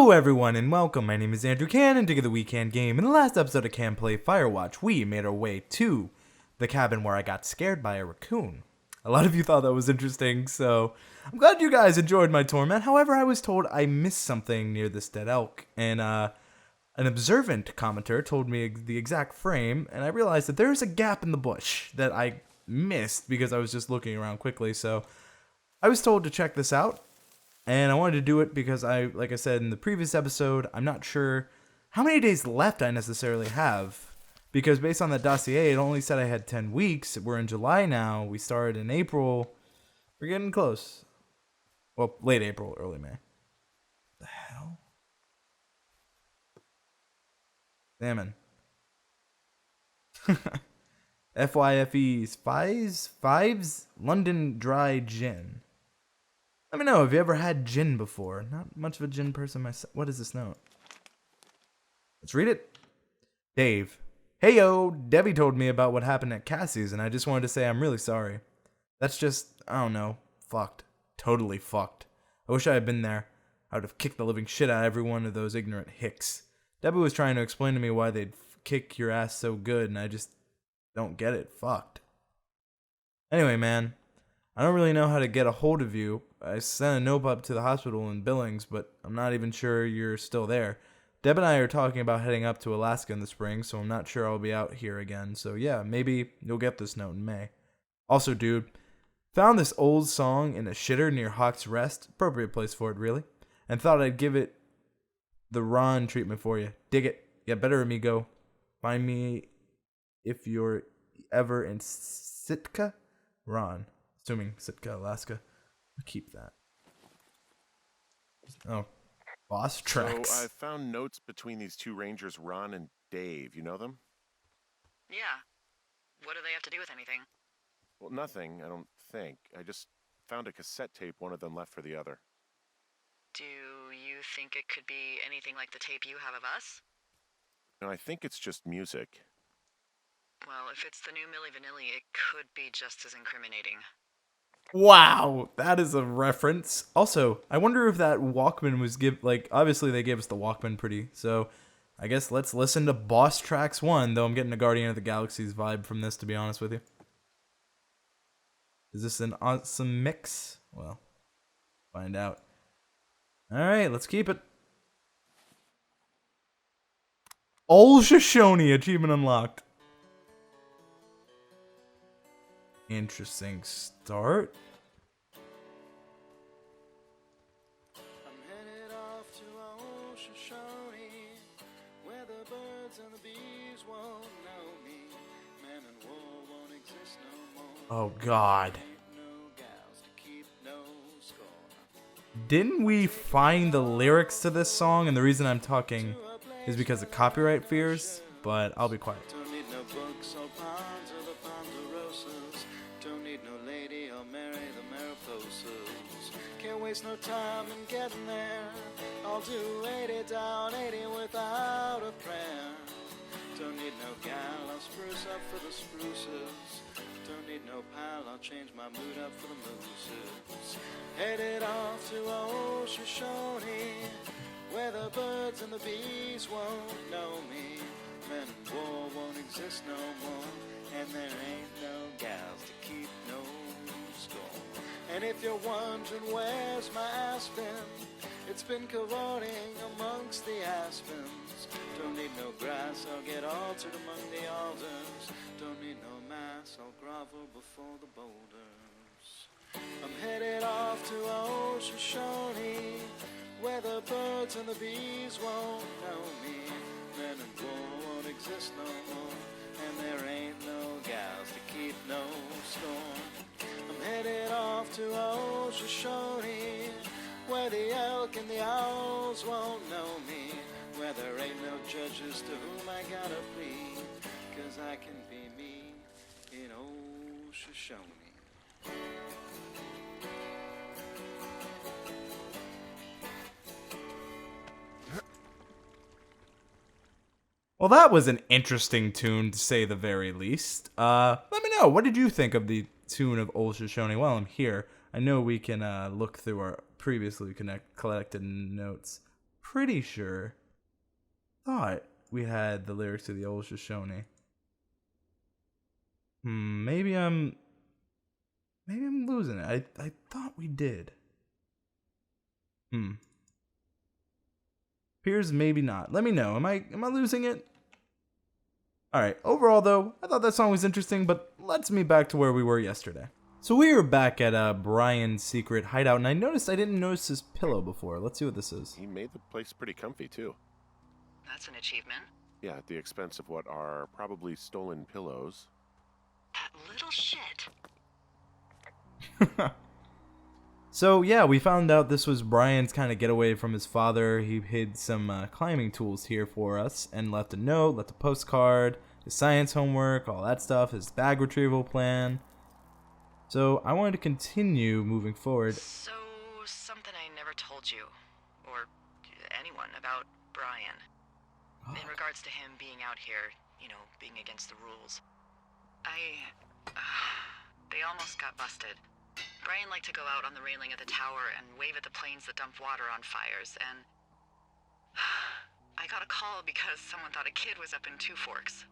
Hello everyone and welcome, my name is Andrew Can and together WeKanGame. In the last episode of Can Play Firewatch, we made our way to the cabin where I got scared by a raccoon. A lot of you thought that was interesting, so I'm glad you guys enjoyed my torment. However, I was told I missed something near this dead elk, and an observant commenter told me the exact frame, and I realized that there's a gap in the bush that I missed because I was just looking around quickly, so I was told to check this out. And I wanted to do it because like I said in the previous episode, I'm not sure how many days left I necessarily have. Because based on the dossier, it only said I had 10 weeks. We're in July now. We started in April. We're getting close. Well, late April, early May. The hell? Salmon. FYFE's Fives London Dry Gin. Let me know, have you ever had gin before? Not much of a gin person myself. What is this note? Let's read it. Dave. Hey yo, Debbie told me about what happened at Cassie's and I just wanted to say I'm really sorry. That's just, I don't know, fucked. Totally fucked. I wish I had been there. I would have kicked the living shit out of every one of those ignorant hicks. Debbie was trying to explain to me why they'd kick your ass so good and I just don't get it. Fucked. Anyway, man, I don't really know how to get a hold of you. I sent a note up to the hospital in Billings, but I'm not even sure you're still there. Deb and I are talking about heading up to Alaska in the spring, so I'm not sure I'll be out here again. So yeah, maybe you'll get this note in May. Also, dude, found this old song in a shitter near Hawk's Rest. Appropriate place for it, really. And thought I'd give it the Ron treatment for you. Dig it. Get better, amigo. Find me if you're ever in Sitka? Ron. Assuming Sitka, Alaska. I'll keep that. Oh, boss tracks. So I found notes between these two rangers, Ron and Dave. You know them? Yeah. What do they have to do with anything? Well, nothing, I don't think. I just found a cassette tape one of them left for the other. Do you think it could be anything like the tape you have of us? No, I think it's just music. Well, if it's the new Milli Vanilli, it could be just as incriminating. Wow, that is a reference. Also, I wonder if that Walkman was obviously they gave us the Walkman pretty, so I guess let's listen to Boss Tracks 1, though I'm getting a Guardian of the Galaxy's vibe from this, to be honest with you. Is this an awesome mix? Well, find out. Alright, let's keep it. Old Shoshone achievement unlocked. Interesting start. I'm headed off to old Shoshone, where the birds and the bees won't know me. Man and war won't exist no more. Oh God. Ain't no gals to keep no score. Didn't we find the lyrics to this song? And the reason I'm talking is because of copyright fears, but I'll be quiet. Don't need no books or ponds or the ponderosas. Don't need no lady or marry the Mariposas. Can't waste no time in getting there. I'll do 80 down, 80 without a prayer. Don't need no gal, I'll spruce up for the spruces. Don't need no pal, I'll change my mood up for the mooses. Headed off to old Shoshone, where the birds and the bees won't know me. Men and war won't exist no more, and there ain't no gals to keep no score. And if you're wondering where's my aspen, it's been corroding amongst the aspens. Don't need no grass, I'll get altered among the alders. Don't need no mass, I'll grovel before the boulders. I'm headed off to old Shoshone, where the birds and the bees won't know me. Men and war won't exist no more, and there ain't no gals to keep no score. I'm headed off to old Shoshone, where the elk and the owls won't know me, where there ain't no judges to whom I gotta plead, 'cause I can be me in old Shoshone. Well, that was an interesting tune, to say the very least. Let me know, what did you think of the tune of Old Shoshone while I'm here? I know we can look through our previously collected notes. pretty sure. Thought we had the lyrics to the old Shoshone. Maybe I'm losing it. I thought we did. Appears maybe not. Let me know. Am I losing it? Alright, overall though, I thought that song was interesting, but let's me back to where we were yesterday. So we were back at Brian's secret hideout, and I didn't notice his pillow before. Let's see what this is. He made the place pretty comfy, too. That's an achievement. Yeah, at the expense of what are probably stolen pillows. That little shit. So yeah, we found out this was Brian's kind of getaway from his father. He hid some climbing tools here for us and left a note, left a postcard, his science homework, all that stuff, his bag retrieval plan. So I wanted to continue moving forward. So, something I never told you, or anyone, about Brian. In regards to him being out here, being against the rules. They almost got busted. Brian liked to go out on the railing of the tower and wave at the planes that dumped water on fires, and I got a call because someone thought a kid was up in Two Forks.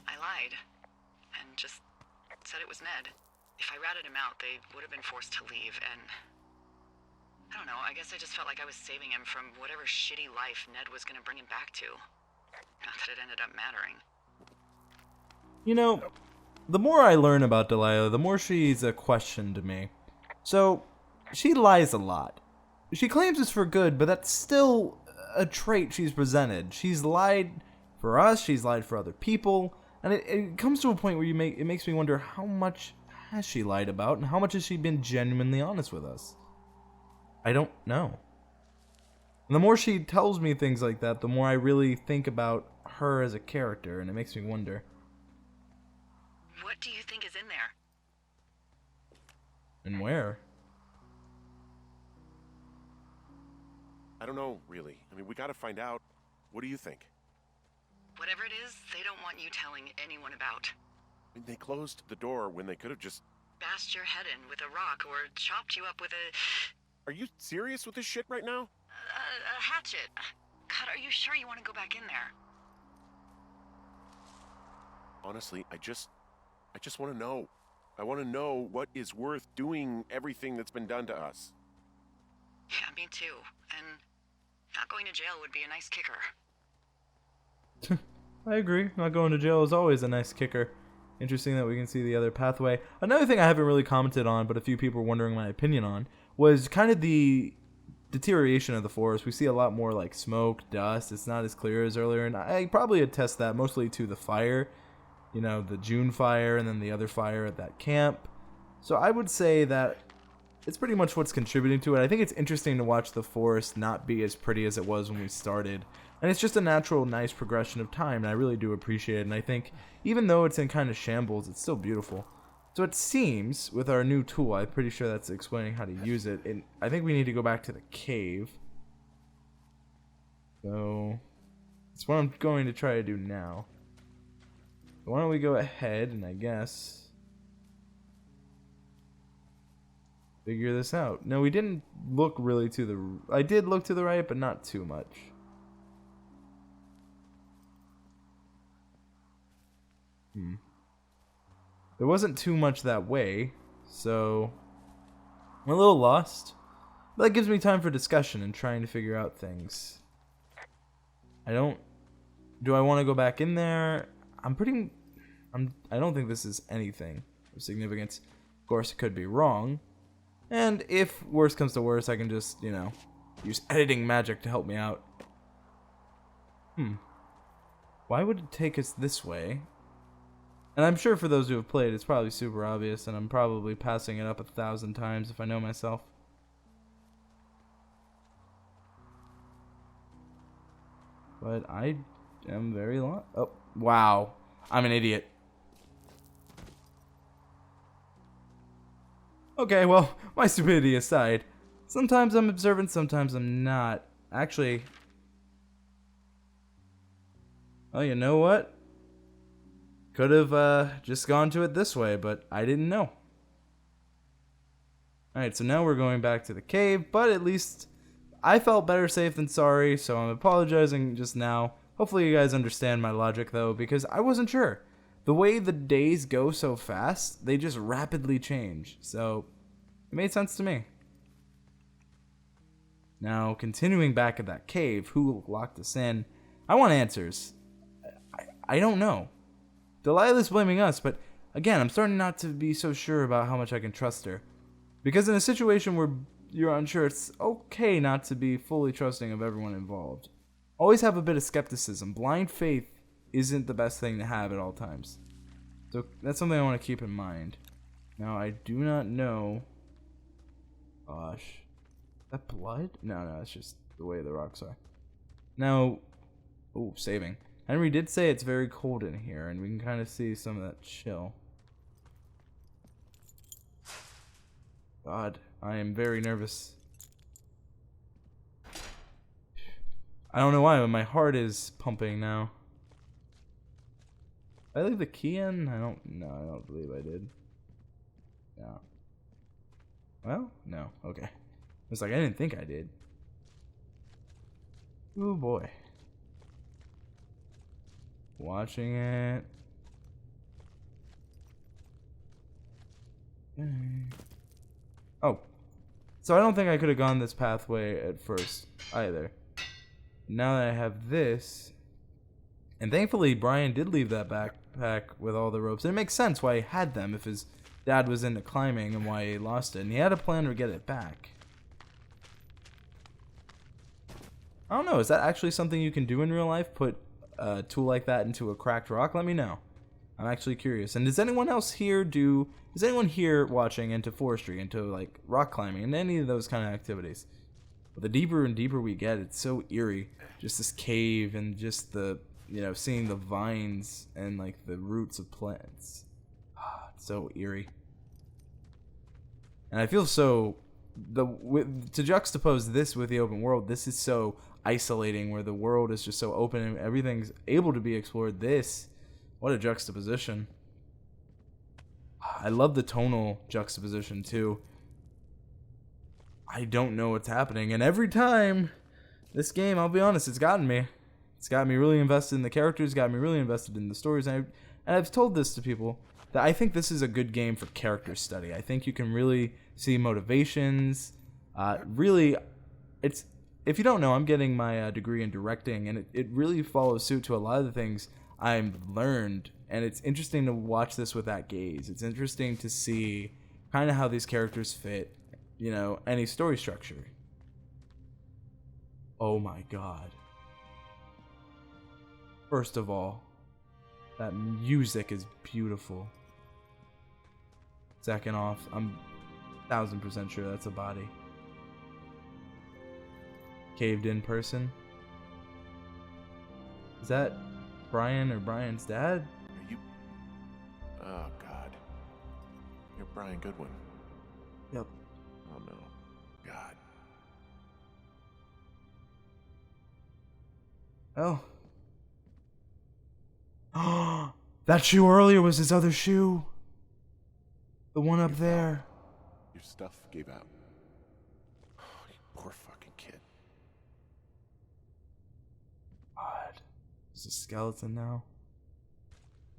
I lied, and just said it was Ned. If I ratted him out, they would have been forced to leave, and I don't know, I guess I just felt like I was saving him from whatever shitty life Ned was gonna bring him back to. Not that it ended up mattering. The more I learn about Delilah, the more she's a question to me. So, she lies a lot. She claims it's for good, but that's still a trait she's presented. She's lied for us, she's lied for other people, and it comes to a point where it makes me wonder how much has she lied about, and how much has she been genuinely honest with us? I don't know. And the more she tells me things like that, the more I really think about her as a character, and it makes me wonder. What do you think is in there? And where? I don't know, really. I mean, we gotta find out. What do you think? Whatever it is, they don't want you telling anyone about. I mean, they closed the door when they could have just... Bashed your head in with a rock or chopped you up with a Are you serious with this shit right now? hatchet. God, are you sure you want to go back in there? Honestly, I just want to know. I want to know what is worth doing everything that's been done to us. Yeah, me too. And not going to jail would be a nice kicker. I agree. Not going to jail is always a nice kicker. Interesting that we can see the other pathway. Another thing I haven't really commented on, but a few people were wondering my opinion on, was kind of the deterioration of the forest. We see a lot more like smoke, dust. It's not as clear as earlier, and I probably attest that mostly to the fire. The June fire and then the other fire at that camp. So I would say that it's pretty much what's contributing to it. I think it's interesting to watch the forest not be as pretty as it was when we started. And it's just a natural, nice progression of time, and I really do appreciate it. And I think even though it's in kind of shambles, it's still beautiful. So it seems, with our new tool, I'm pretty sure that's explaining how to use it. And I think we need to go back to the cave. So that's what I'm going to try to do now. Why don't we go ahead and I guess figure this out. No, we didn't look really to the... I did look to the right, but not too much. There wasn't too much that way, so I'm a little lost. But that gives me time for discussion and trying to figure out things. Do I want to go back in there? I don't think this is anything of significance. Of course, it could be wrong. And if worse comes to worse, I can just, use editing magic to help me out. Why would it take us this way? And I'm sure for those who have played, it's probably super obvious, and I'm probably passing it up 1,000 times if I know myself. But I am very lost. Oh, wow. I'm an idiot. Okay, well, my stupidity aside, sometimes I'm observant, sometimes I'm not. Actually, oh, you know what? Could have just gone to it this way, but I didn't know. Alright, so now we're going back to the cave, but at least I felt better safe than sorry, so I'm apologizing just now. Hopefully you guys understand my logic, though, because I wasn't sure. The way the days go so fast, they just rapidly change. So, it made sense to me. Now, continuing back at that cave, who locked us in? I want answers. I don't know. Delilah's blaming us, but again, I'm starting not to be so sure about how much I can trust her. Because in a situation where you're unsure, it's okay not to be fully trusting of everyone involved. Always have a bit of skepticism. Blind faith isn't the best thing to have at all times. So that's something I want to keep in mind. Now, I do not know... Gosh. Is that blood? No, it's just the way the rocks are. Now... Oh, saving. Henry did say it's very cold in here, and we can kind of see some of that chill. God, I am very nervous. I don't know why, but my heart is pumping now. Did I leave the key in? I don't believe I did. No. Well, no. Okay. It's like I didn't think I did. Oh boy. Watching it. Oh. So I don't think I could have gone this pathway at first either. Now that I have this, and thankfully Brian did leave that backpack with all the ropes. It makes sense why he had them if his dad was into climbing and why he lost it. And he had a plan to get it back. I don't know, is that actually something you can do in real life? Put a tool like that into a cracked rock? Let me know. I'm actually curious. And does anyone else here is anyone here watching into forestry, into like rock climbing, and any of those kind of activities? But the deeper and deeper we get, it's so eerie. Just this cave and just the, seeing the vines and like the roots of plants. It's so eerie. And I feel so, to juxtapose this with the open world, this is so isolating where the world is just so open and everything's able to be explored. What a juxtaposition. I love the tonal juxtaposition too. I don't know what's happening, and every time this game, I'll be honest, it's gotten me. It's got me really invested in the characters, got me really invested in the stories, and I've told this to people that I think this is a good game for character study. I think you can really see motivations. Really, it's, if you don't know, I'm getting my degree in directing, and it really follows suit to a lot of the things I've learned, and it's interesting to watch this with that gaze. It's interesting to see kind of how these characters fit, any story structure. Oh my god. First of all, that music is beautiful. Second off, I'm 1000% sure that's a body. Caved in person. Is that Brian or Brian's dad? Are you... Oh, God. You're Brian Goodwin. Yep. Oh, no. God. Oh. That shoe earlier was his other shoe. The one up there. Your stuff gave out. Oh, you poor fucking kid. God. There's a skeleton now.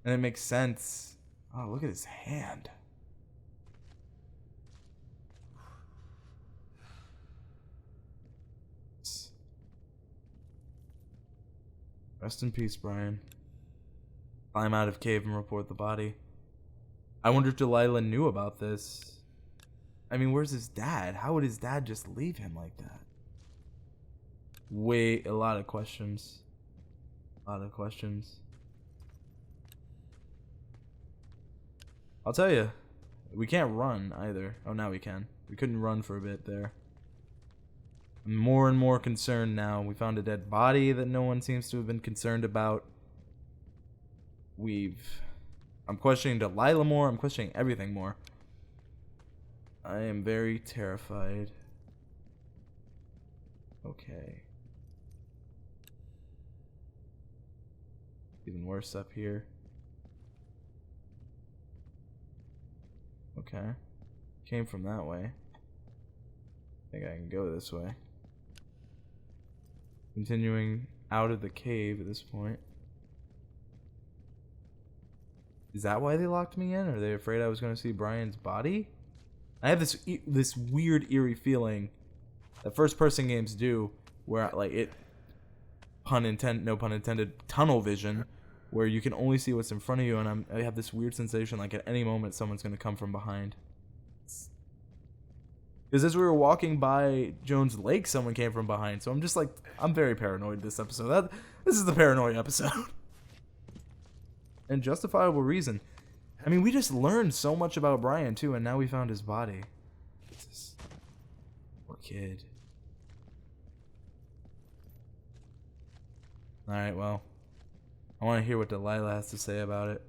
And it makes sense. Oh, look at his hand. Rest in peace, Brian. Climb out of cave and report the body. I wonder if Delilah knew about this. I mean, where's his dad? How would his dad just leave him like that? A lot of questions. I'll tell you, we can't run either. Oh, now we can. We couldn't run for a bit there. I'm more and more concerned now. We found a dead body that no one seems to have been concerned about. I'm questioning Delilah more. I'm questioning everything more. I am very terrified. Okay. Even worse up here. Okay. Came from that way. I think I can go this way. Continuing out of the cave at this point. Is that why they locked me in? Are they afraid I was going to see Brian's body? I have this weird eerie feeling that first-person games do, where like it, no pun intended, tunnel vision, where you can only see what's in front of you, and I have this weird sensation like at any moment someone's going to come from behind. Because as we were walking by Jones Lake, someone came from behind. So I'm just like, I'm very paranoid this episode. This is the paranoid episode. And justifiable reason. I mean, we just learned so much about Brian, too, and now we found his body. Jesus. Poor kid. Alright, well. I want to hear what Delilah has to say about it.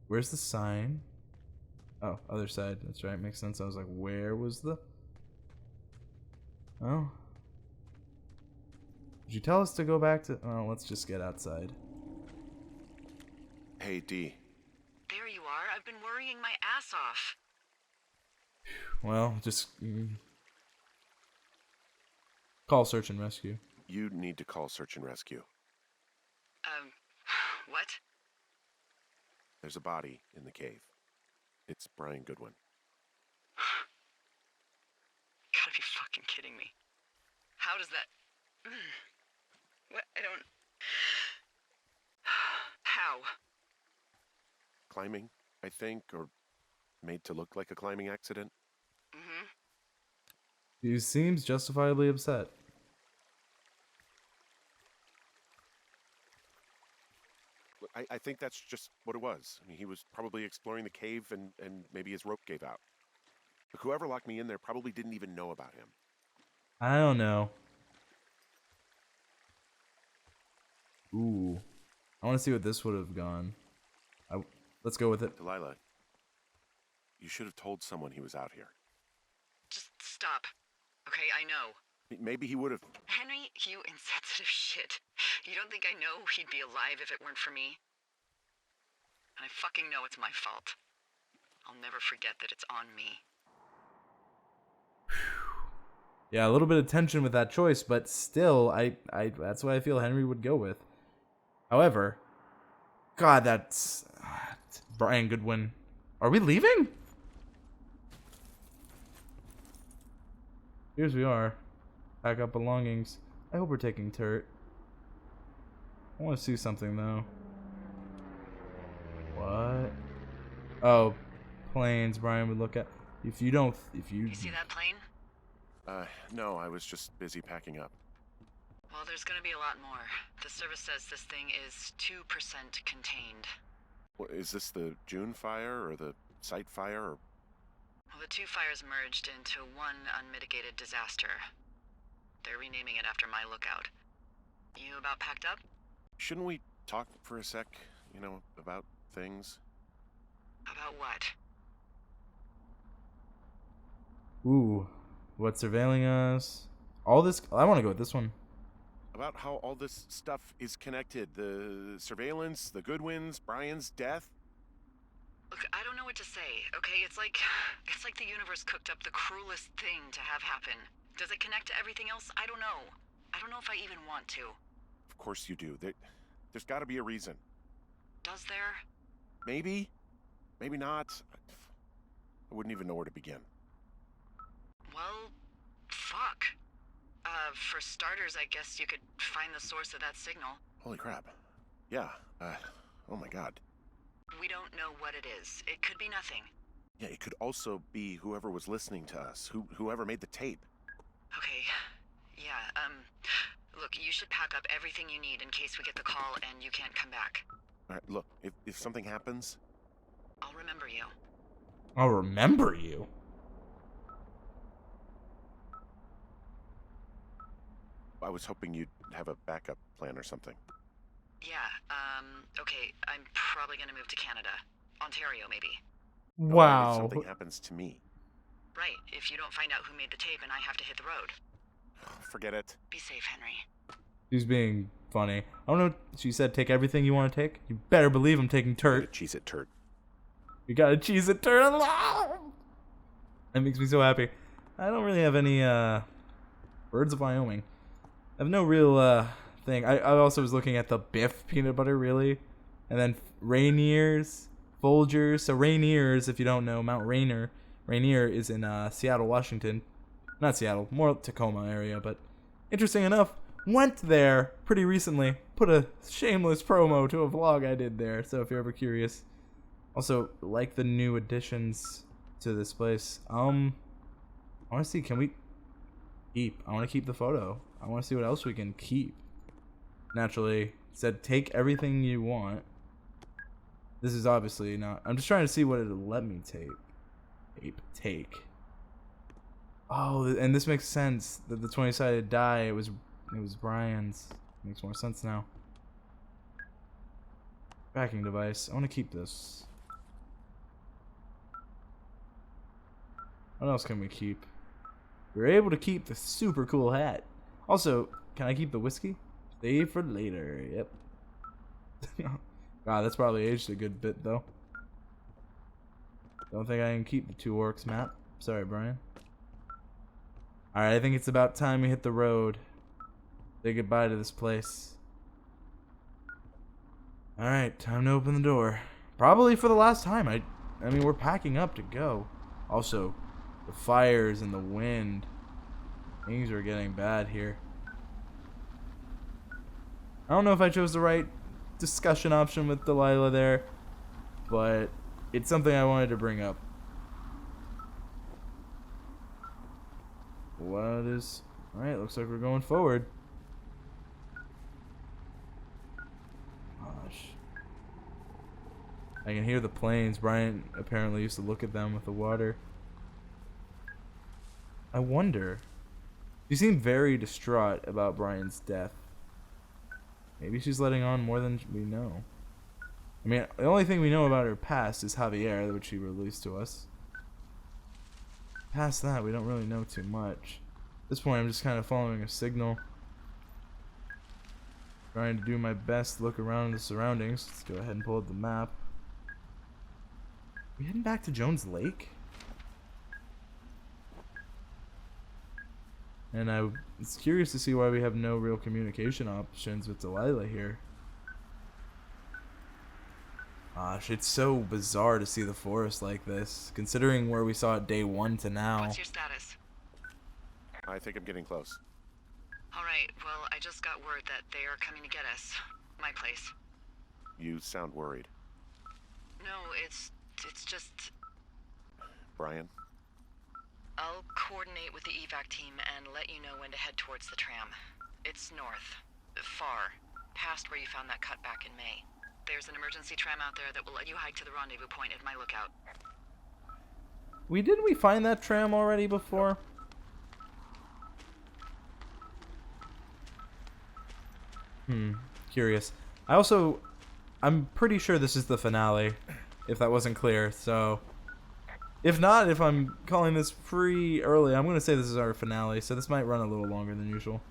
Where's the sign? Oh, other side. That's right. Makes sense. I was like, where was the... Oh. Did you tell us to go back to... Oh, let's just get outside. Hey, D. There you are. I've been worrying my ass off. Well, just... call search and rescue. You need to call search and rescue. What? There's a body in the cave. It's Brian Goodwin. Gotta be fucking kidding me. How does that... What? I don't... How? Climbing, I think, or made to look like a climbing accident. Mm-hmm. He seems justifiably upset. I think that's just what it was. I mean, he was probably exploring the cave and maybe his rope gave out. But whoever locked me in there probably didn't even know about him. I don't know. Ooh. I want to see what this would have gone. Let's go with it. Delilah, you should have told someone he was out here. Just stop. Okay, I know. Maybe he would have... Henry, you insensitive shit. You don't think I know he'd be alive if it weren't for me? And I fucking know it's my fault. I'll never forget that it's on me. Yeah, a little bit of tension with that choice, but still, I that's what I feel Henry would go with. However, God, that's Brian Goodwin. Are we leaving? Here's we are. Pack up belongings. I hope we're taking Turt. I want to see something though. What? Oh, planes. Brian would look at. If you You see that plane? No, I was just busy packing up. Well, there's gonna be a lot more. The service says this thing is 2% contained. What, is this the June fire or the site fire? Or... Well, the two fires merged into one unmitigated disaster. They're renaming it after my lookout. You about packed up? Shouldn't we talk for a sec, you know, about things? About what? Ooh, what's surveilling us? All this. I want to go with this one. About how all this stuff is connected. The surveillance, the Goodwins, Brian's death. Look, I don't know what to say, okay? It's like the universe cooked up the cruelest thing to have happen. Does it connect to everything else? I don't know. I don't know if I even want to. Of course you do. There's got to be a reason. Does there? Maybe. Maybe not. I wouldn't even know where to begin. Well, fuck. For starters, I guess you could find the source of that signal. Holy crap. Yeah. Oh my god. We don't know what it is. It could be nothing. Yeah, it could also be whoever was listening to us. Whoever made the tape. Okay. Yeah, look, you should pack up everything you need in case we get the call and you can't come back. All right, look, if something happens... I'll remember you. I'll remember you. I was hoping you'd have a backup plan or something. Yeah, okay, I'm probably gonna move to Canada. Ontario, maybe. Wow. If something happens to me. Right, if you don't find out who made the tape and I have to hit the road. Forget it. Be safe, Henry. She's being funny. I don't know. She said, take everything you want to take. You better believe I'm taking Turt. Cheese it, turd. You gotta cheese it, Turt. That makes me so happy. I don't really have any birds of Wyoming. I have no real thing. I also was looking at the Biff peanut butter, really. And then Rainier's, Folgers. So Rainier's, if you don't know, Mount Rainier. Rainier is in Seattle, Washington. Not Seattle, more Tacoma area, but interesting enough, went there pretty recently. Put a shameless promo to a vlog I did there, so if you're ever curious. Also, like the new additions to this place. I want to see, can we keep? I want to keep the photo. I want to see what else we can keep. Naturally, it said take everything you want. This is obviously not. I'm just trying to see what it'll let me take. Oh, and this makes sense that the 20-sided die, it was Brian's. Makes more sense now. Tracking device. I want to keep this. What else can we keep? We're able to keep the super cool hat. Also, can I keep the whiskey? Save for later. Yep. God, that's probably aged a good bit though. Don't think I can keep the 2 orcs map. Sorry, Brian. Alright, I think it's about time we hit the road. Say goodbye to this place. Alright, time to open the door. Probably for the last time. I mean, we're packing up to go. Also, the fires and the wind. Things are getting bad here. I don't know if I chose the right discussion option with Delilah there, but it's something I wanted to bring up. What is... Alright, looks like we're going forward. Gosh. I can hear the planes. Brian apparently used to look at them with the water. I wonder... She seemed very distraught about Brian's death. Maybe she's letting on more than we know. I mean, the only thing we know about her past is Javier, which she released to us. Past that, we don't really know too much. At this point, I'm just kind of following a signal. Trying to do my best to look around the surroundings. Let's go ahead and pull up the map. We heading back to Jones Lake? And I was curious to see why we have no real communication options with Delilah here. Gosh, it's so bizarre to see the forest like this, considering where we saw it day 1 to now. What's your status? I think I'm getting close. Alright, well, I just got word that they are coming to get us. My place. You sound worried. No, it's just... Brian? I'll coordinate with the evac team and let you know when to head towards the tram. It's north. Far. Past where you found that cut back in May. There's an emergency tram out there that will let you hike to the rendezvous point at my lookout. Didn't we find that tram already before? Curious. I'm pretty sure this is the finale, if that wasn't clear, so... If not, if I'm calling this pretty early, I'm going to say this is our finale, so this might run a little longer than usual.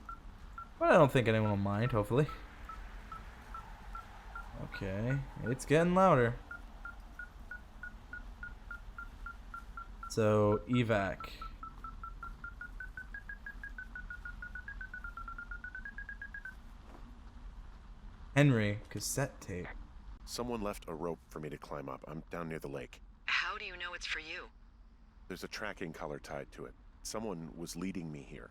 But I don't think anyone will mind, hopefully. Okay, it's getting louder. So, evac. Henry, cassette tape. Someone left a rope for me to climb up. I'm down near the lake. How do you know it's for you? There's a tracking collar tied to it. Someone was leading me here.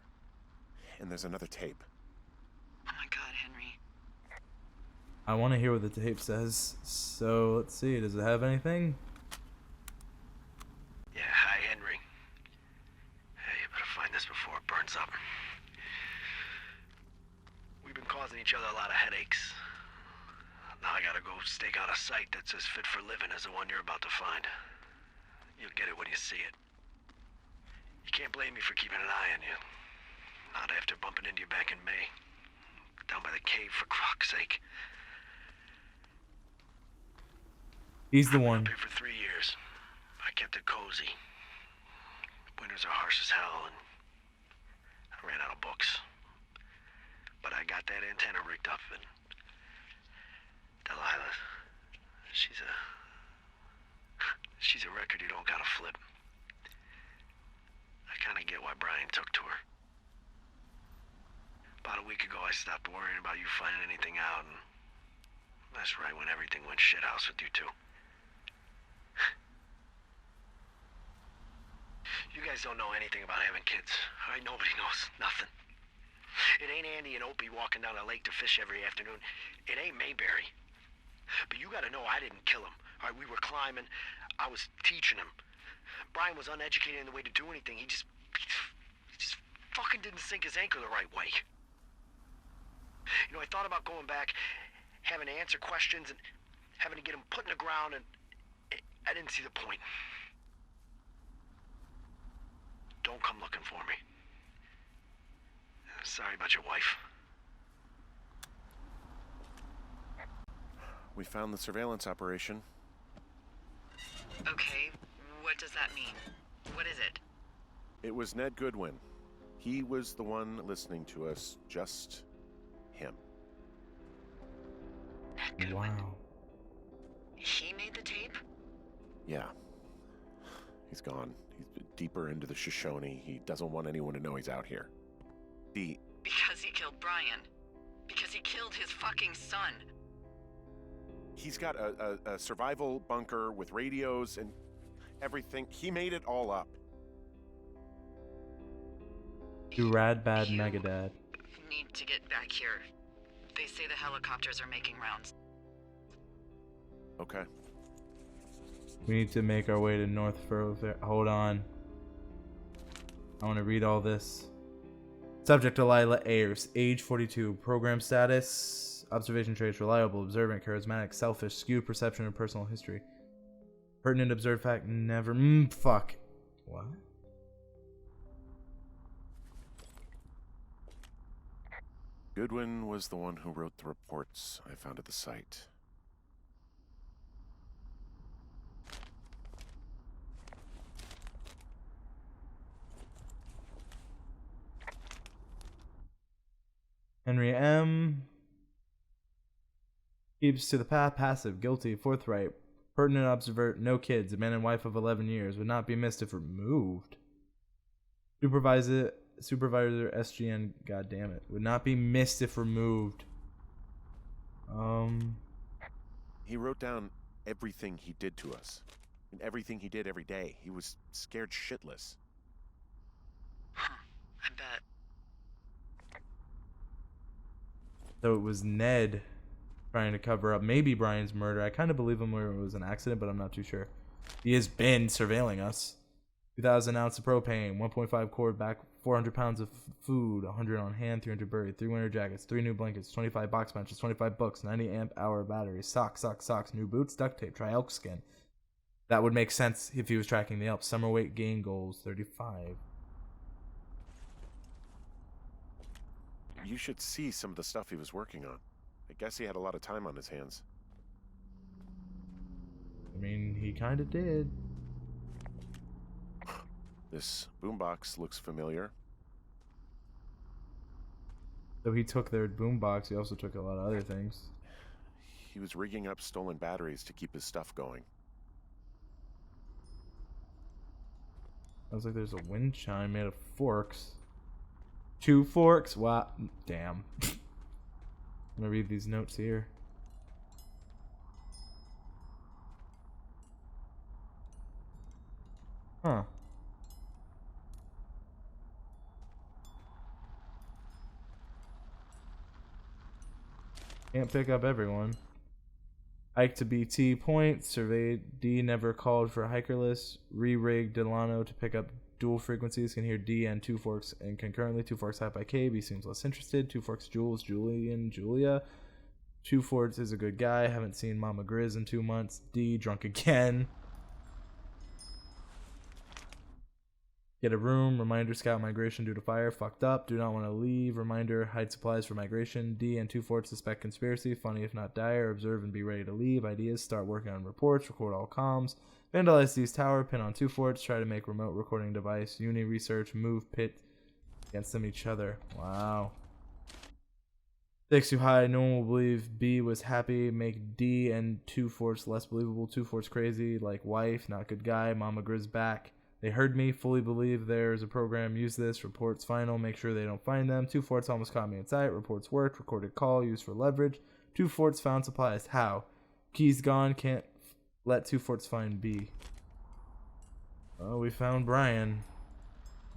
And there's another tape. Oh my god, Henry. I want to hear what the tape says. So, let's see. Does it have anything? Yeah, hi, Henry. Hey, you better find this before it burns up. We've been causing each other a lot of headaches. Now I gotta go stake out a site that's as fit for living as the one you're about to find. You'll get it when you see it. You can't blame me for keeping an eye on you. Not after bumping into you back in May. Down by the cave, for fuck's sake. He's the I've been one. up here for 3 years. I kept it cozy. Winters are harsh as hell, and I ran out of books. But I got that antenna rigged up, and Delilah, she's a record you don't gotta flip. kind of get why Brian took to her. About a week ago, I stopped worrying about you finding anything out, and that's right when everything went shithouse with you two. You guys don't know anything about having kids. All right, nobody knows nothing. It ain't Andy and Opie walking down a lake to fish every afternoon. It ain't Mayberry. But you gotta know I didn't kill him. All right, we were climbing. I was teaching him. Brian was uneducated in the way to do anything. He just fucking didn't sink his anchor the right way. You know, I thought about going back, having to answer questions, and having to get him put in the ground, and I didn't see the point. Don't come looking for me. Sorry about your wife. We found the surveillance operation. Okay, what does that mean? What is it? It was Ned Goodwin. He was the one listening to us, just him. Ned Goodwin. Wow. He made the tape? Yeah. He's gone. He's deeper into the Shoshone. He doesn't want anyone to know he's out here. Because he killed Brian. Because he killed his fucking son. He's got a survival bunker with radios and everything. He made it all up. You rad bad You Megadad. need to get back here. They say the helicopters are making rounds. Okay. We need to make our way to North Thoroughfare. Hold on. I want to read all this. Subject Delilah Ayers, age 42, program status, observation traits, reliable, observant, charismatic, selfish, skewed perception and personal history. Pertinent observed fact, never, fuck. What? Goodwin was the one who wrote the reports I found at the site. Henry M. Keeps to the path, passive, guilty, forthright, pertinent observer, no kids, a man and wife of 11 years, would not be missed if removed. Supervisor SGN, god damn it, would not be missed if removed. He wrote down everything he did to us. And everything he did every day. He was scared shitless. Huh, I bet. So it was Ned trying to cover up maybe Brian's murder. I kind of believe him where it was an accident, but I'm not too sure. He has been surveilling us. 2,000 ounces of propane, 1.5 cord back, 400 pounds of food, 100 on hand, 300 buried, 3 winter jackets, 3 new blankets, 25 box benches, 25 books, 90 amp hour batteries, socks, new boots, duct tape, try elk skin. That would make sense if he was tracking the elk. Summer weight gain goals, 35. You should see some of the stuff he was working on. I guess he had a lot of time on his hands. I mean, he kind of did. This boombox looks familiar. So he took their boombox. He also took a lot of other things. He was rigging up stolen batteries to keep his stuff going. Sounds like there's a wind chime made of forks. 2 forks? Wow. Damn. I'm gonna read these notes here. Huh. Can't pick up everyone. Hike to BT point. Surveyed D never called for hiker list. Re-rigged Delano to pick up dual frequencies. Can hear D and 2 forks and concurrently. 2 forks hype by K. B seems less interested. 2 forks Jules, Julian, Julia. 2 forks is a good guy. Haven't seen Mama Grizz in 2 months. D drunk again. Get a room. Reminder scout migration due to fire. Fucked up. Do not want to leave. Reminder hide supplies for migration. D and 2 forts suspect conspiracy. Funny if not dire. Observe and be ready to leave. Ideas. Start working on reports. Record all comms. Vandalize D's tower. Pin on 2 forts. Try to make remote recording device. Uni research. Move pit against them each other. Wow. Stakes too high. No one will believe B was happy. Make D and 2 forts less believable. 2 forts crazy. Like wife. Not good guy. Mama Grizz back. They heard me, fully believe there's a program, use this, reports final, make sure they don't find them. 2 forts almost caught me in sight, reports worked, recorded call, used for leverage. 2 forts found supplies. How? Keys gone, can't let 2 forts find B. Oh, we found Brian.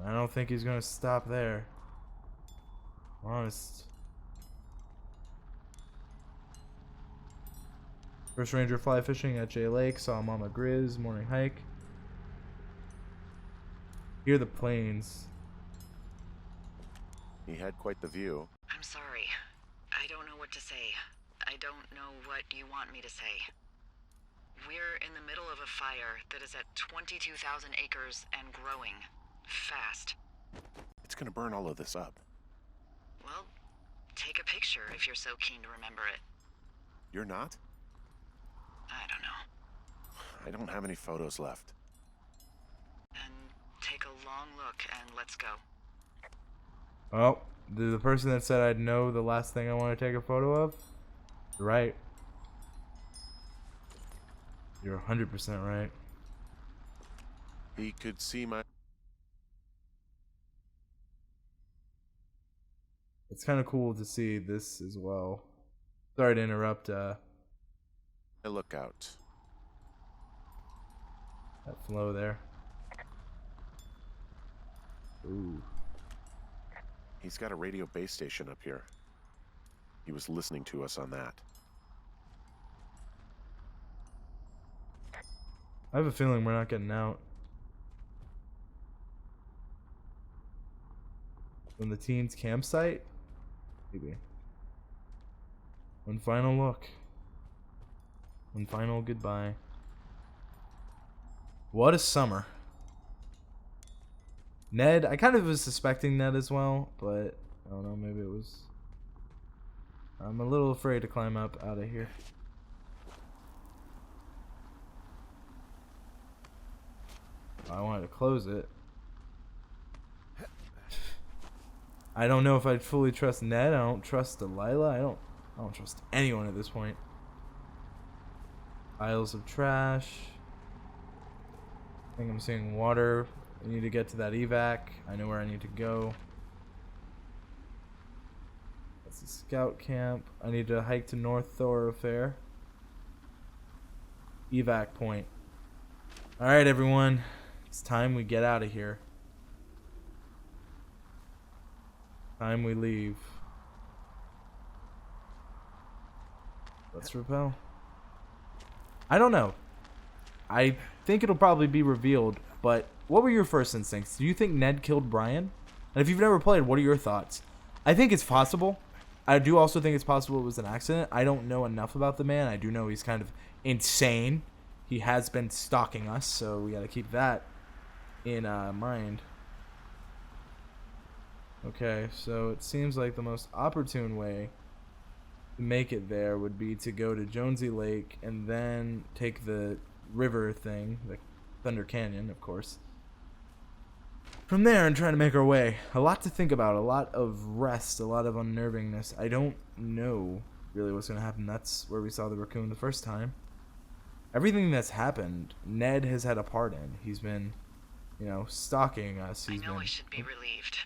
I don't think he's gonna stop there. Honest. First ranger fly fishing at J Lake, saw Mama Grizz, morning hike. Hear the planes. He had quite the view. I'm sorry. I don't know what to say. I don't know what you want me to say. We're in the middle of a fire that is at 22,000 acres and growing. Fast. It's gonna burn all of this up. Well, take a picture if you're so keen to remember it. You're not? I don't know. I don't have any photos left. Then take a long look and let's go. Oh, the person that said I'd know the last thing I want to take a photo of? Right. You're 100% right. He could see my... It's kind of cool to see this as well. Sorry to interrupt lookout. that flow there. Ooh. He's got a radio base station up here. He was listening to us on that. I have a feeling we're not getting out. From the teens' campsite? Maybe. One final look. One final goodbye. What a summer. Ned, I kind of was suspecting Ned as well, but I don't know, maybe it was... I'm a little afraid to climb up out of here. I wanted to close it. I don't know if I'd fully trust Ned. I don't trust Delilah. I don't trust anyone at this point. Piles of trash. I think I'm seeing water. I need to get to that evac. I know where I need to go. That's the scout camp. I need to hike to North Thoroughfare. Evac point. Alright, everyone. It's time we get out of here. Time we leave. Let's repel. I don't know. I think it'll probably be revealed, but what were your first instincts? Do you think Ned killed Brian? And if you've never played, what are your thoughts? I think it's possible. I do also think it's possible it was an accident. I don't know enough about the man. I do know he's kind of insane. He has been stalking us, so we got to keep that in mind. Okay, so it seems like the most opportune way to make it there would be to go to Jonesy Lake and then take the river thing, the Thunder Canyon, of course, from there and try to make our way. A lot to think about, a lot of rest, a lot of unnervingness. I don't know really what's going to happen. That's where we saw the raccoon the first time. Everything that's happened, Ned has had a part in. He's been, you know, stalking us. I know I should be relieved.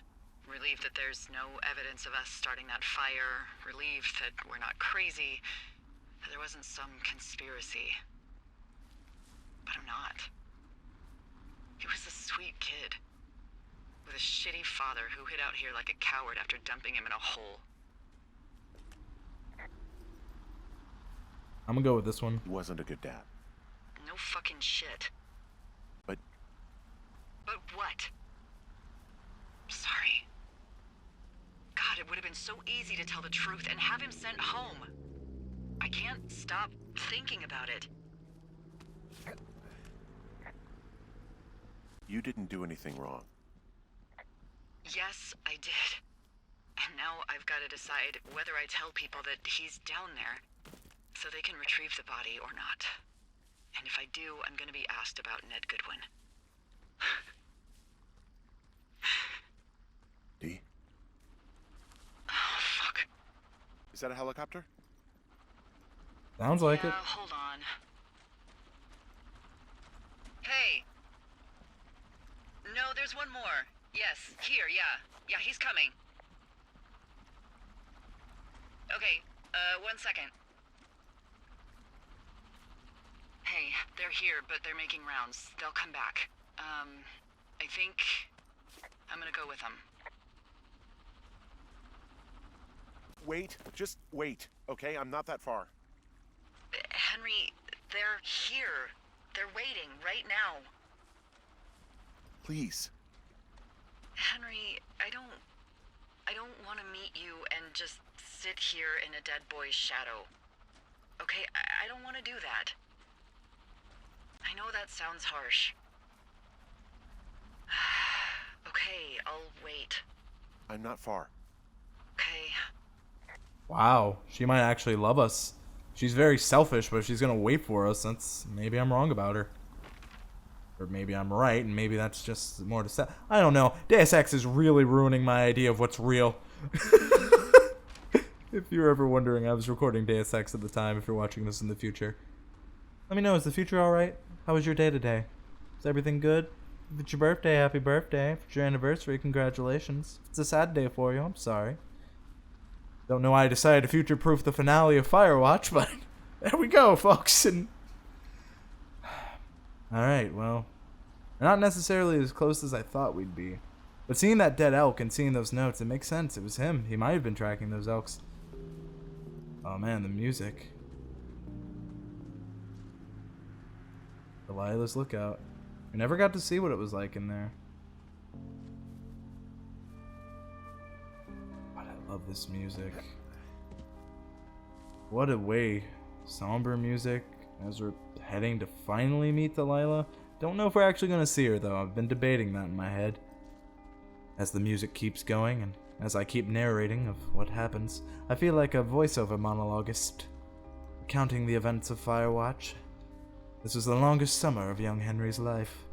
Relieved that there's no evidence of us starting that fire. Relieved that we're not crazy. That there wasn't some conspiracy. But I'm not. He was a sweet kid. With a shitty father who hid out here like a coward after dumping him in a hole. I'm gonna go with this one. He wasn't a good dad. No fucking shit. But But what? Sorry. God, it would have been so easy to tell the truth and have him sent home. I can't stop thinking about it. you didn't do anything wrong. Yes, I did. And now I've got to decide whether I tell people that he's down there so they can retrieve the body or not. And if I do, I'm going to be asked about Ned Goodwin. D? Oh, fuck. Is that a helicopter? Sounds like it. Hold on. Hey. no, there's one more. Yes, here, yeah. Yeah, he's coming. Okay, 1 second. Hey, they're here, but they're making rounds. They'll come back. I think I'm gonna go with them. Wait, just wait, okay? I'm not that far. Henry, they're here. They're waiting right now. Please. Henry, I don't want to meet you and just sit here in a dead boy's shadow. Okay, I don't want to do that. I know that sounds harsh. Okay, I'll wait. I'm not far. Okay. Wow, she might actually love us. She's very selfish, but she's gonna wait for us. That's maybe I'm wrong about her, or maybe I'm right, and maybe that's just more to say. I don't know. Deus Ex is really ruining my idea of what's real. If you're ever wondering, I was recording Deus Ex at the time. If you're watching this in the future, let me know. Is the future all right? How was your day today? Is everything good? If it's your birthday, happy birthday. If it's your anniversary, congratulations. If it's a sad day for you, I'm sorry. Don't know why I decided to future-proof the finale of Firewatch, but there we go, folks. And all right, well, we're not necessarily as close as I thought we'd be, but seeing that dead elk and seeing those notes, it makes sense. It was him. He might have been tracking those elks. Oh man, the music. Delilah's Lookout. We never got to see what it was like in there. God, I love this music. What a way. Somber music as we're heading to finally meet Delilah. Don't know if we're actually going to see her though. I've been debating that in my head. As the music keeps going and as I keep narrating of what happens, I feel like a voiceover monologuist recounting the events of Firewatch. This was the longest summer of young Henry's life.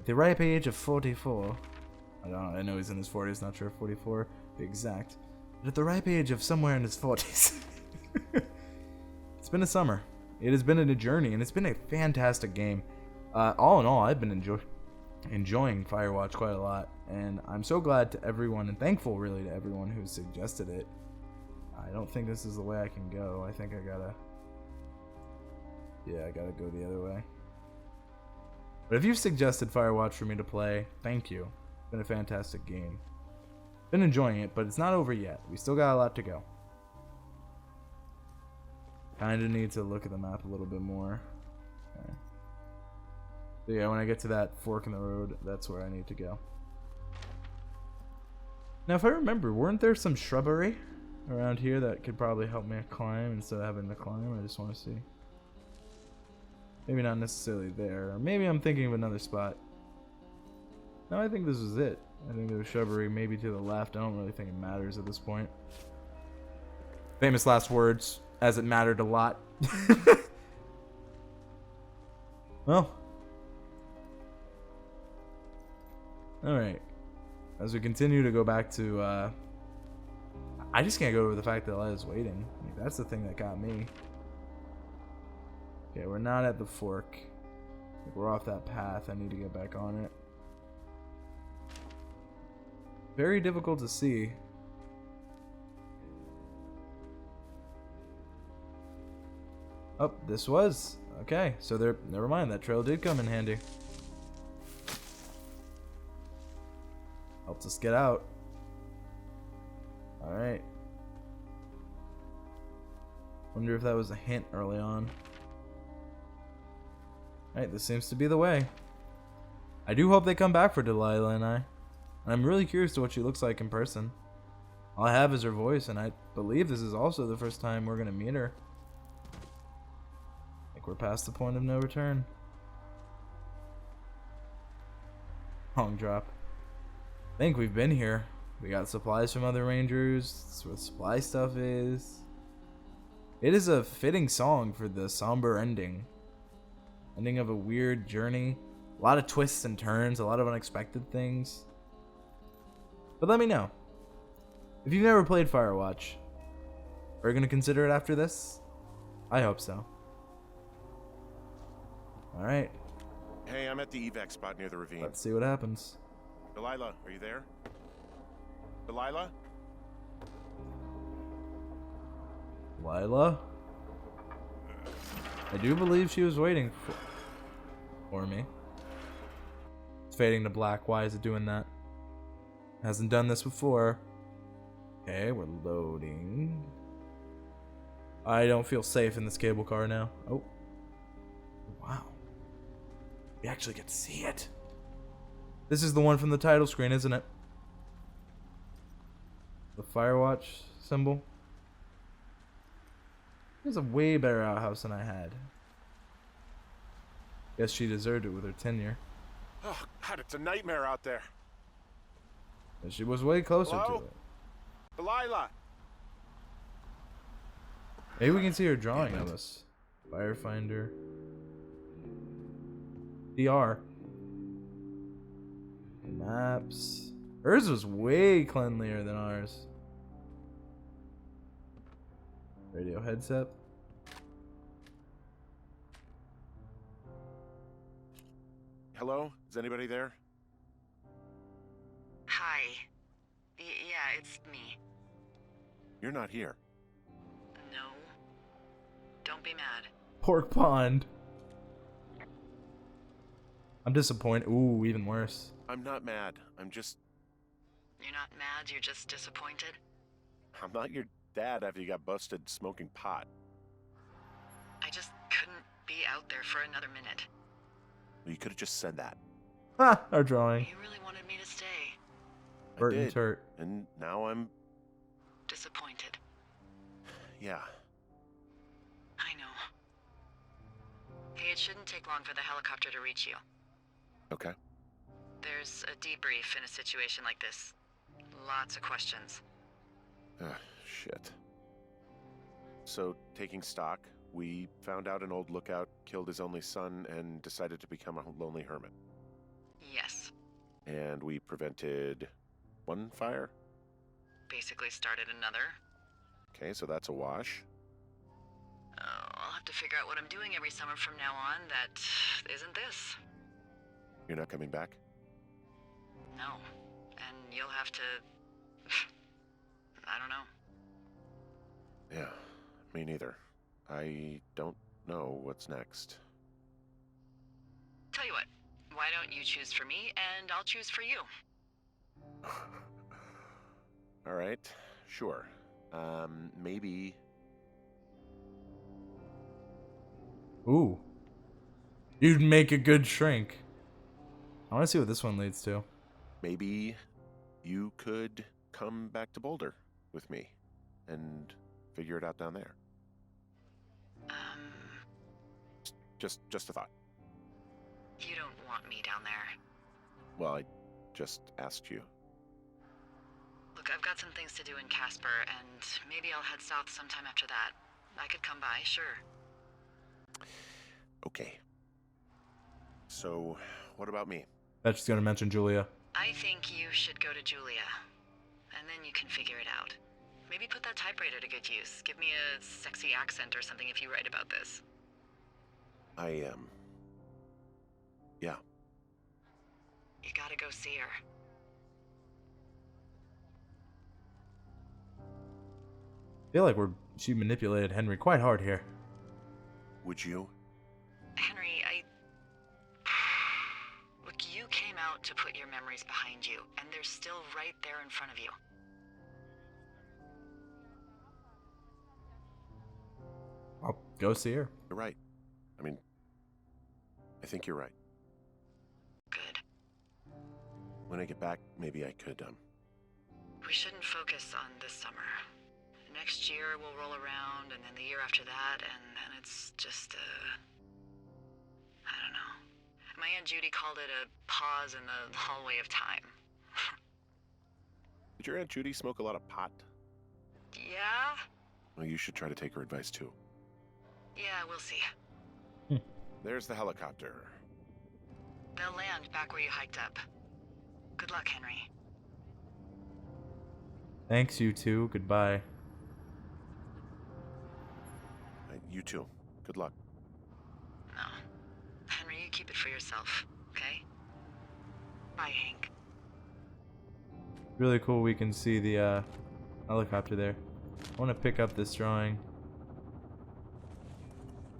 At the ripe age of 44, I know he's in his 40s, not sure if 44 to be exact, but at the ripe age of somewhere in his 40s. It's been a summer. It has been a journey, and it's been a fantastic game. All in all, I've been enjoying Firewatch quite a lot, and I'm so glad to everyone, and thankful really to everyone who suggested it. I don't think this is the way I can go. I think I gotta go the other way. But if you've suggested Firewatch for me to play, thank you. It's been a fantastic game. Been enjoying it, but it's not over yet. We still got a lot to go. Kinda need to look at the map a little bit more. Okay. So yeah, when I get to that fork in the road, that's where I need to go. Now if I remember, weren't there some shrubbery around here that could probably help me climb instead of having to climb? I just want to see. Maybe not necessarily there. Or maybe I'm thinking of another spot. No, I think this was it. I think there was shrubbery maybe to the left. I don't really think it matters at this point. Famous last words, as it mattered a lot. Well. Alright. As we continue to go back to, I just can't go over the fact that Eliza's waiting. Like, that's the thing that got me. Okay, we're not at the fork. We're off that path. I need to get back on it. Very difficult to see. Oh, this was. Okay, so there. Never mind, that trail did come in handy. Helped us get out. Alright. Wonder if that was a hint early on. Alright, this seems to be the way. I do hope they come back for Delilah and I. I'm really curious to what she looks like in person. All I have is her voice, and I believe this is also the first time we're gonna meet her. Like we're past the point of no return. Long drop. I think we've been here. We got supplies from other rangers. That's where the supply stuff is. It is a fitting song for the somber ending. Ending of a weird journey. A lot of twists and turns, a lot of unexpected things. But let me know. If you've never played Firewatch, are you going to consider it after this? I hope so. Alright. Hey, I'm at the evac spot near the ravine. Let's see what happens. Delilah, are you there? Delilah? Lila? I do believe she was waiting for me. It's fading to black. Why is it doing that? Hasn't done this before. Okay, we're loading. I don't feel safe in this cable car now. Oh. Wow. We actually get to see it. This is the one from the title screen, isn't it? The Firewatch symbol. There's a way better outhouse than I had. Guess she deserved it with her tenure. Oh, God, it's a nightmare out there. And she was way closer Hello? to it. Delilah! Maybe we can see her drawing of us. Firefinder. DR. Maps. Hers was way cleanlier than ours. Radio headset. Hello? Is anybody there? Hi. Yeah, it's me. You're not here. No. Don't be mad. Pork Pond. I'm disappointed. Ooh, even worse. I'm not mad. I'm You're not mad, you're just disappointed? not your dad after you got busted smoking pot. I just couldn't be out there for another minute. You could have just said that. Ha! Our drawing. You really wanted me to stay. Bert I and did. Turt. And now I'm... Disappointed. Yeah. I know. Hey, it shouldn't take long for the helicopter to reach you. Okay. There's a debrief in a situation like this. Lots of questions. Shit. So, taking stock, we found out an old lookout killed his only son and decided to become a lonely hermit. Yes. And we prevented one fire? Basically started another. Okay, so that's a wash. Oh, I'll have to figure out what I'm doing every summer from now on that isn't this. You're not coming back? No. And you'll have to... I don't know. Yeah, me neither. I don't know what's next. Tell you what, why don't you choose for me and I'll choose for you? All right, sure. Maybe... Ooh. You'd make a good shrink. I want to see what this one leads to. Maybe you could come back to Boulder with me and figure it out down there. Just a thought. You don't want me down there. Well, I just asked you. Look, I've got some things to do in Casper, and maybe I'll head south sometime after that. I could come by, sure. Okay. So, what about me? That's just gonna mention Julia. I think you should go to Julia, and then you can figure it out. Maybe put that typewriter to good use. Give me a sexy accent or something if you write about this. Yeah. You gotta go see her. I feel like she manipulated Henry quite hard here. Would you? Henry, Look, you came out to put your memories behind you, and they're still right there in front of you. I'll go see her. You're right. I think you're right. Good. When I get back, maybe I could, We shouldn't focus on this summer. Next year we'll roll around, and then the year after that, and then it's just I don't know. My Aunt Judy called it a pause in the hallway of time. Did your Aunt Judy smoke a lot of pot? Yeah? Well, you should try to take her advice, too. Yeah, we'll see. There's the helicopter. They'll land back where you hiked up. Good luck, Henry. Thanks, you two. Goodbye. You too. Good luck. No. Henry, you keep it for yourself. yourself, okay? Bye, Hank. Really cool. We can see the helicopter there. I want to pick up this drawing.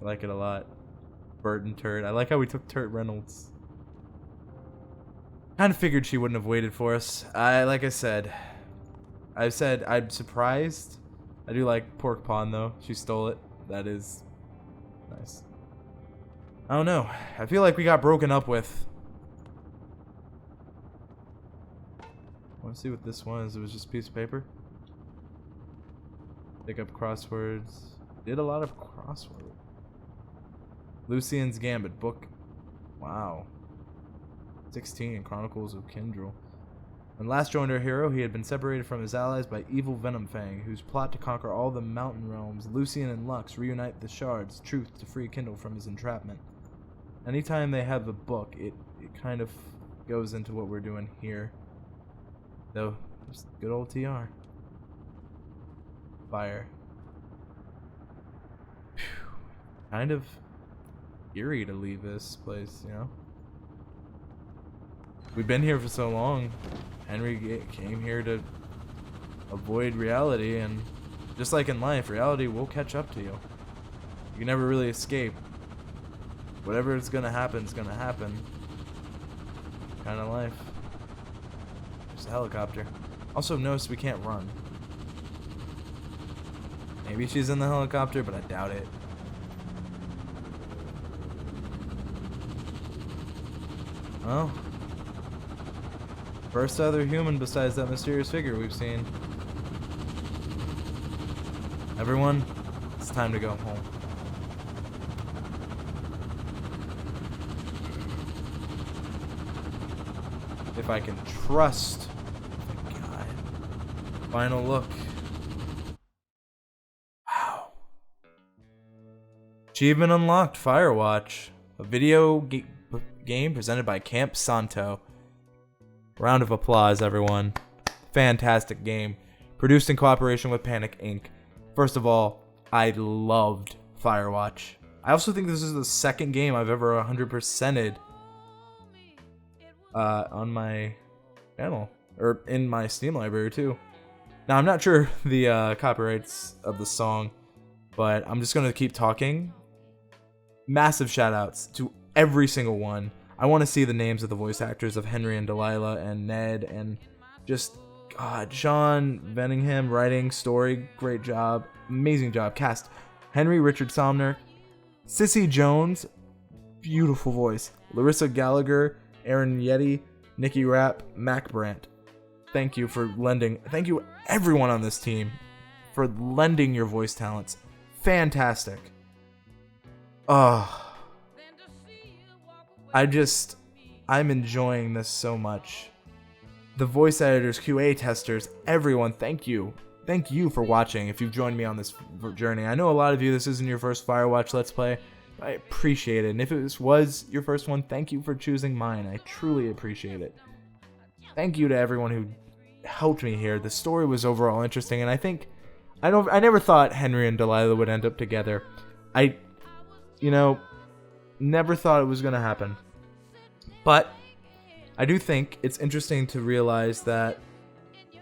I like it a lot. Bert and Turt. I like how we took Turt Reynolds. Kind of figured she wouldn't have waited for us. Like I said I'm surprised. I do like pork pawn though. She stole it. That is nice. I don't know. I feel like we got broken up with. I want to see what this was. It was just a piece of paper. Pick up crosswords. Did a lot of crosswords. Lucian's Gambit book. Wow. 16 Chronicles of Kindrel. When last joined our hero, he had been separated from his allies by evil Venomfang, whose plot to conquer all the mountain realms. Lucian and Lux reunite the shards, truth to free Kindle from his entrapment. Anytime they have a book, it kind of goes into what we're doing here. Though, just good old TR. Fire. Whew. Kind of eerie to leave this place, you know? We've been here for so long. Henry came here to avoid reality, and just like in life, reality will catch up to you. You can never really escape. Whatever is gonna happen is gonna happen. Kind of life. There's a helicopter. Also notice we can't run. Maybe she's in the helicopter, but I doubt it. Well, first other human besides that mysterious figure we've seen. Everyone, it's time to go home. If I can trust. Oh my God. Final look. Wow. Achievement unlocked. Firewatch. A video game presented by Camp Santo. Round of applause, everyone. Fantastic game. Produced in cooperation with Panic Inc. First of all, I loved Firewatch. I also think this is the second game I've ever 100%ed on my channel. Or in my Steam library, too. Now, I'm not sure the copyrights of the song, but I'm just going to keep talking. Massive shoutouts to every single one. I want to see the names of the voice actors of Henry and Delilah and Ned and just, God, Sean Venningham, writing, story, great job, amazing job. Cast, Henry Richard Somner, Sissy Jones, beautiful voice, Larissa Gallagher, Aaron Yeti, Nikki Rapp, Mac Brandt. Thank you everyone on this team for lending your voice talents. Fantastic. I'm enjoying this so much. The voice editors, QA testers, everyone, thank you. Thank you for watching if you've joined me on this journey. I know a lot of you, this isn't your first Firewatch Let's Play. I appreciate it. And if this was your first one, thank you for choosing mine. I truly appreciate it. Thank you to everyone who helped me here. The story was overall interesting, and I never thought Henry and Delilah would end up together. Never thought it was going to happen. But I do think it's interesting to realize that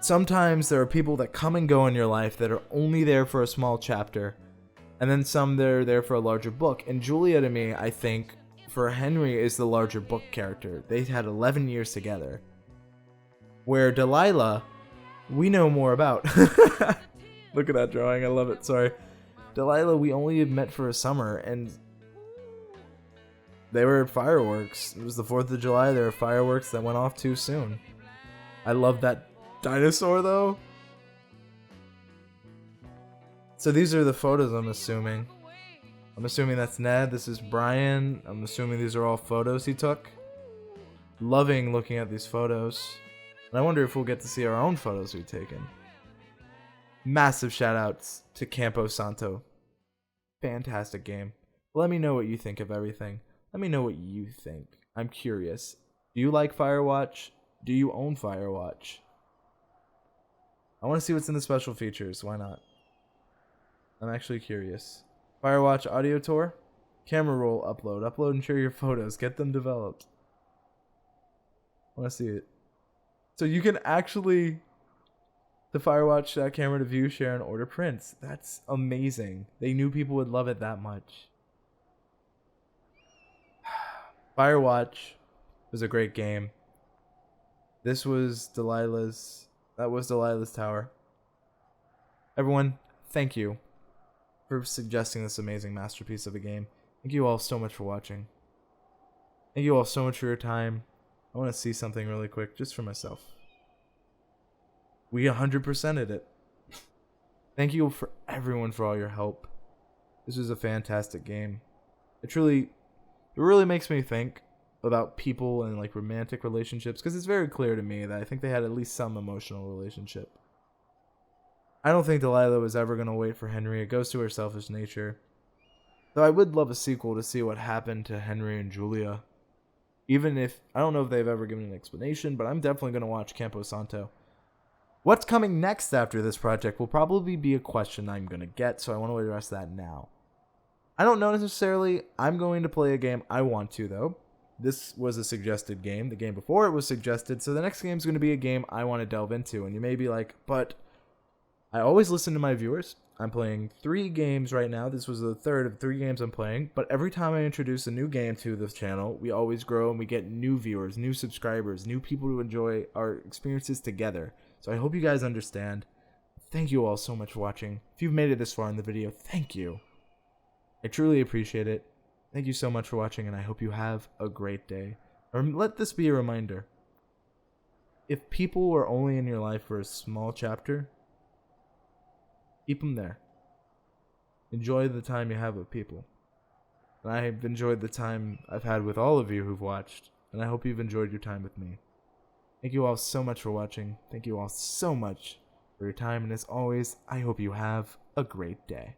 sometimes there are people that come and go in your life that are only there for a small chapter, and then some that are there for a larger book. And Julia, to me, I think, for Henry, is the larger book character. They had 11 years together. Where Delilah, we know more about. Look at that drawing. I love it. Sorry. Delilah, we only met for a summer, and they were fireworks. It was the 4th of July. There were fireworks that went off too soon. I love that dinosaur, though. So these are the photos, I'm assuming. I'm assuming that's Ned. This is Brian. I'm assuming these are all photos he took. Loving looking at these photos. And I wonder if we'll get to see our own photos we've taken. Massive shoutouts to Campo Santo. Fantastic game. Let me know what you think of everything. Let me know what you think. I'm curious. Do you like Firewatch? Do you own Firewatch? I want to see what's in the special features. Why not? I'm actually curious. Firewatch audio tour? Camera roll upload. Upload and share your photos. Get them developed. I want to see it. So you can actually the Firewatch camera to view, share, and order prints. That's amazing. They knew people would love it that much. Firewatch was a great game. This was Delilah's. That was Delilah's tower. Everyone, thank you for suggesting this amazing masterpiece of a game. Thank you all so much for watching. Thank you all so much for your time. I want to see something really quick, just for myself. We 100%ed it. Thank you for everyone for all your help. This was a fantastic game. It really makes me think about people and like romantic relationships, because it's very clear to me that I think they had at least some emotional relationship. I don't think Delilah was ever going to wait for Henry. It goes to her selfish nature. Though I would love a sequel to see what happened to Henry and Julia. Even if, I don't know if they've ever given an explanation, but I'm definitely going to watch Campo Santo. What's coming next after this project will probably be a question I'm going to get, so I want to address that now. I don't know necessarily. I'm going to play a game I want to, though. This was a suggested game. The game before it was suggested, so the next game is going to be a game I want to delve into. And you may be like, but I always listen to my viewers. I'm playing 3 games right now. This was the third of 3 games I'm playing. But every time I introduce a new game to this channel, we always grow and we get new viewers, new subscribers, new people to enjoy our experiences together. So I hope you guys understand. Thank you all so much for watching. If you've made it this far in the video, thank you. I truly appreciate it. Thank you so much for watching, and I hope you have a great day. Let this be a reminder. If people were only in your life for a small chapter, keep them there. Enjoy the time you have with people. And I've enjoyed the time I've had with all of you who've watched, and I hope you've enjoyed your time with me. Thank you all so much for watching. Thank you all so much for your time, and as always, I hope you have a great day.